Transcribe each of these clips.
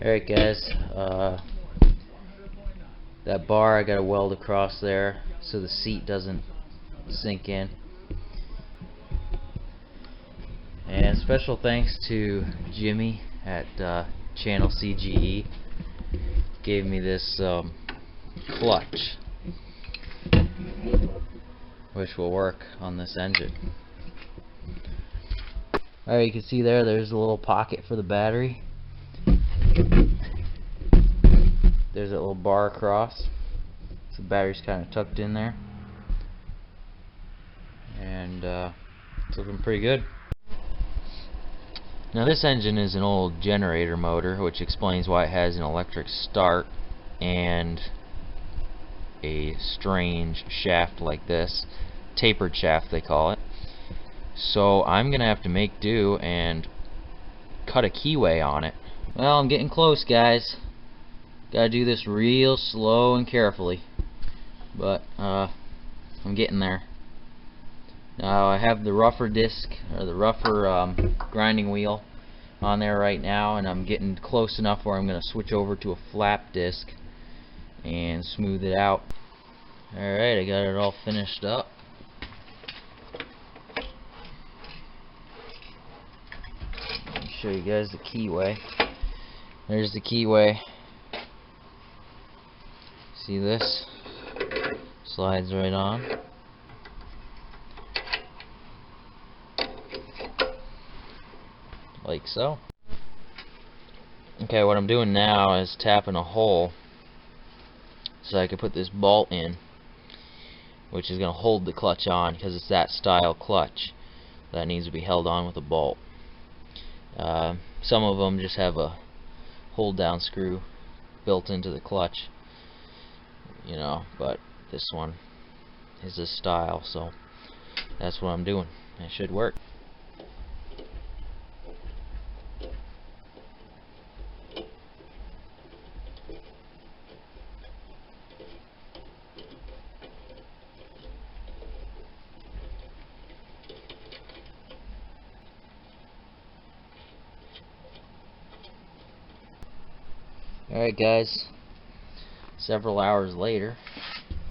Alright guys, that bar I gotta weld across there so the seat doesn't sink in. And special thanks to Jimmy at Channel CGE, gave me this clutch which will work on this engine. Alright, you can see there's a little pocket for the battery. There's a little bar across, so the battery's kind of tucked in there, and it's looking pretty good. Now this engine is an old generator motor, which explains why it has an electric start and a strange shaft like this, tapered shaft they call it. So I'm gonna have to make do and cut a keyway on it. Well, I'm getting close, guys. Gotta do this real slow and carefully, but I'm getting there. Now I have the rougher disc, or the rougher grinding wheel on there right now, and I'm getting close enough where I'm going to switch over to a flap disc and smooth it out. Alright, I got it all finished up. Let me show you guys the keyway. There's the keyway. See this? Slides right on. Like so. Okay, what I'm doing now is tapping a hole so I can put this bolt in, which is going to hold the clutch on, because it's that style clutch that needs to be held on with a bolt. Some of them just have a hold down screw built into the clutch, you know, but this one is this style, so that's what I'm doing. It should work. Alright guys, several hours later,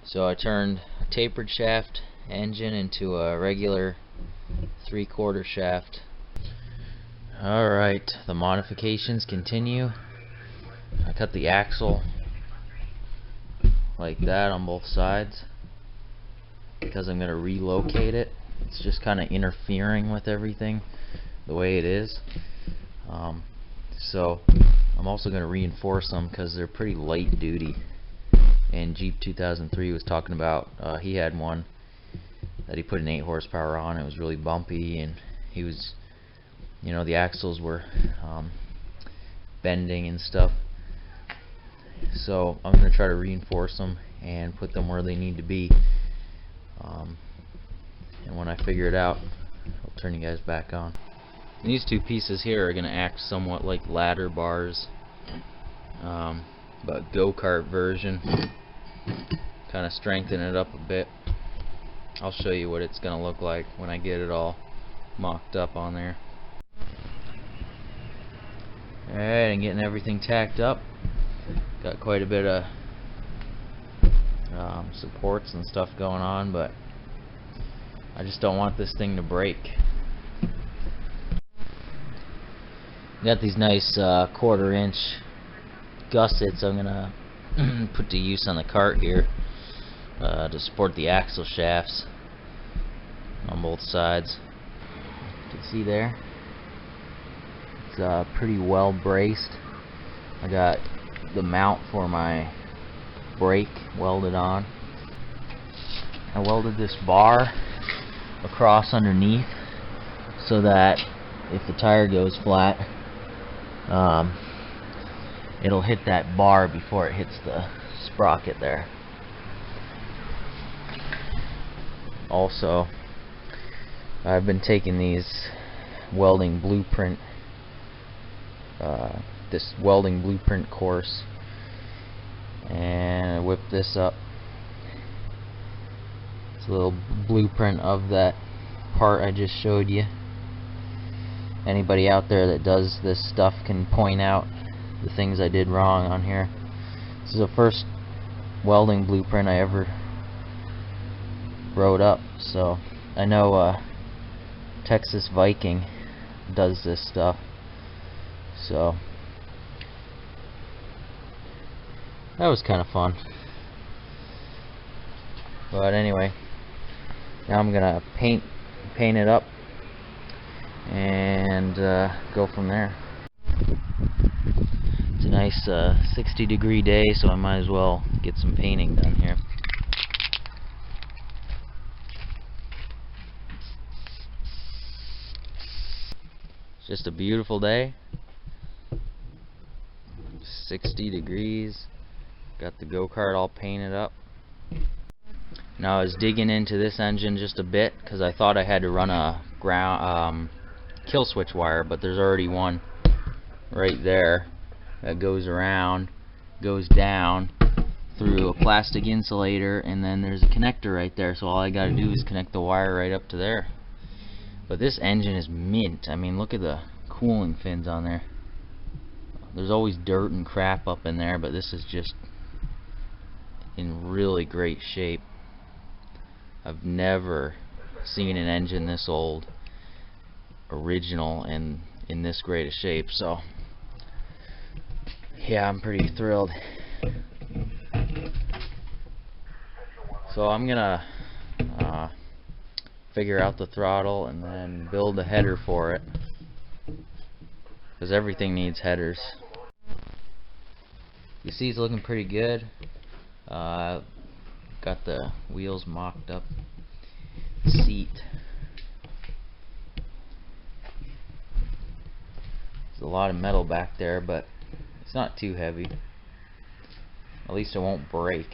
so I turned a tapered shaft engine into a regular 3/4 shaft. Alright, the modifications continue. I cut the axle like that on both sides because I'm going to relocate it. It's just kind of interfering with everything the way it is. So I'm also going to reinforce them because they're pretty light duty. And Jeep 2003 was talking about he had one that he put an 8 horsepower on. It was really bumpy, and he was, you know, the axles were bending and stuff. So I'm going to try to reinforce them and put them where they need to be. And when I figure it out, I'll turn you guys back on. These two pieces here are going to act somewhat like ladder bars, but Gokart version. Kind of strengthen it up a bit. I'll show you what it's going to look like when I get it all mocked up on there. Alright, I'm getting everything tacked up. Got quite a bit of supports and stuff going on, but I just don't want this thing to break. Got these nice 1/4 inch gussets I'm gonna put to use on the cart here to support the axle shafts on both sides. You can see there, it's pretty well braced. I got the mount for my brake welded on. I welded this bar across underneath so that if the tire goes flat, it'll hit that bar before it hits the sprocket there. Also, I've been taking these welding blueprint this welding blueprint course, and I whipped this up. It's a little blueprint of that part I just showed you. Anybody out there that does this stuff can point out the things I did wrong on here. This is the first welding blueprint I ever wrote up, so I know Texas Viking does this stuff, so that was kind of fun. But anyway, now I'm gonna paint it up and go from there. It's a nice 60-degree day, so I might as well get some painting done here. It's just a beautiful day. 60 degrees. Got the Gokart all painted up. Now I was digging into this engine just a bit because I thought I had to run a kill switch wire, but there's already one right there that goes around, goes down through a plastic insulator, and then there's a connector right there, so all I gotta do is connect the wire right up to there. But this engine is mint. I mean, look at the cooling fins on there. There's always dirt and crap up in there, but this is just in really great shape. I've never seen an engine this old, original, and in this great a shape, so yeah, I'm pretty thrilled. So I'm gonna figure out the throttle and then build a header for it, because everything needs headers. You see it's looking pretty good. Got the wheels mocked up, seat. There's a lot of metal back there, but it's not too heavy. At least it won't break.